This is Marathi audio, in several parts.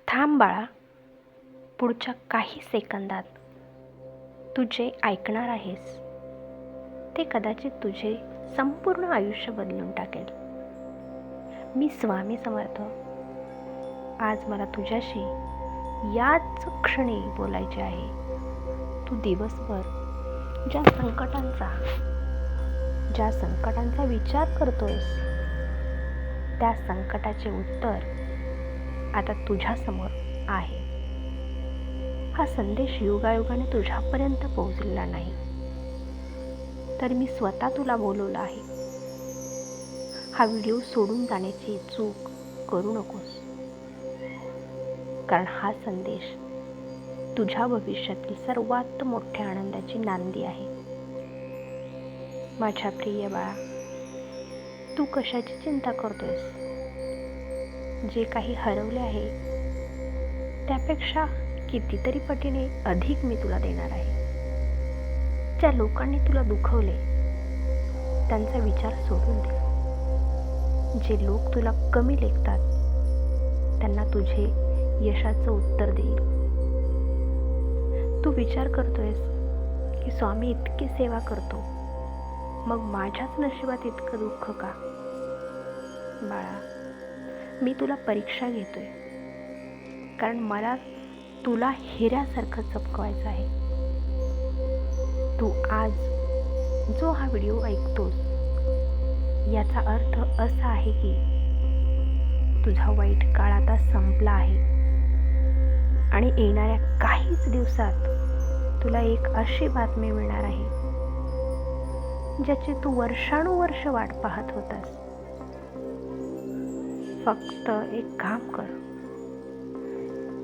थांब बाळा, पुढच्या काही सेकंदात तू जे ऐकणार आहेस ते कदाचित तुझे संपूर्ण आयुष्य बदलून टाकेल. मी स्वामी समर्थ. आज मला तुझ्याशी याच क्षणी बोलायचे आहे. तू दिवसभर ज्या संकटांचा विचार करतोयस, त्या संकटाचे उत्तर आता तुझ्यासमोर आहे. हा संदेश युगायुगाने तुझ्यापर्यंत पोहोचलेला नाही, तर मी स्वतः तुला बोलवलं आहे. हा व्हिडिओ सोडून जाण्याची चूक करू नकोस, कारण हा संदेश तुझ्या भविष्यातील सर्वात मोठ्या आनंदाची नांदी आहे. माझ्या प्रिय बाळा, तू कशाची चिंता करतोयस? जे काही हरवले आहे त्यापेक्षा कितीतरी पटीने अधिक मी तुला देणार आहे. ज्या लोकांनी तुला दुखवले त्यांचा विचार सोडून दे. जे लोक तुला कमी लेखतात त्यांना तुझे यशाचं उत्तर देईल. तू विचार करतोयस की स्वामी इतकी सेवा करतो, मग माझ्याच नशिबात इतकं दुःख का? बाळा, मी तुला परीक्षा घेतोय, कारण मला तुला हिऱ्यासारखं चमकवायचं आहे. तू आज जो हा व्हिडिओ ऐकतोस याचा अर्थ असा आहे की तुझा वाईट काळ आता संपला आहे आणि येणाऱ्या काहीच दिवसात तुला एक अशी बातमी मिळणार आहे ज्याची तू वर्षानुवर्ष वाट पाहत होतास. फक्त एक काम कर,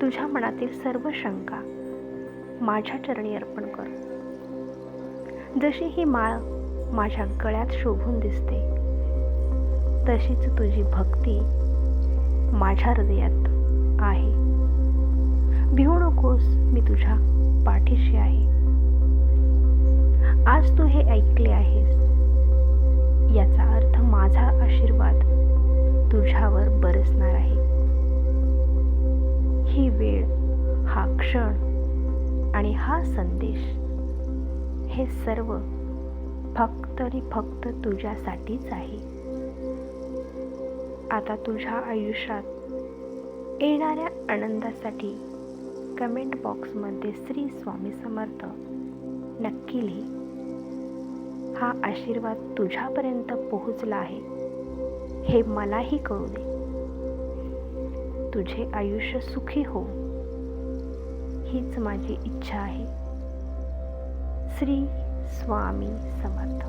तुझ्या मनातील सर्व शंका माझ्या चरणी अर्पण कर. जशी ही माळ माझ्या गळ्यात शोभून दिसते, तशीच तुझी भक्ती माझ्या हृदयात आहे. भिवू नकोस, मी तुझ्या पाठीशी आहे. आज तू हे ऐकले आहेस, याचा अर्थ माझा आशीर्वाद तुझ्यावर बरसणार आहे. ही वेळ, हा क्षण आणि हा संदेश हे सर्व फक्त आणि फक्त तुझ्यासाठीच आहे. आता तुझ्या आयुष्यात येणाऱ्या आनंदासाठी कमेंट बॉक्समध्ये श्री स्वामी समर्थ नक्की लिही. हा आशीर्वाद तुझ्यापर्यंत पोहोचला आहे हे मलाही कळू दे. तुझे आयुष्य सुखी हो, हीच माझी इच्छा आहे. श्री स्वामी समर्थ.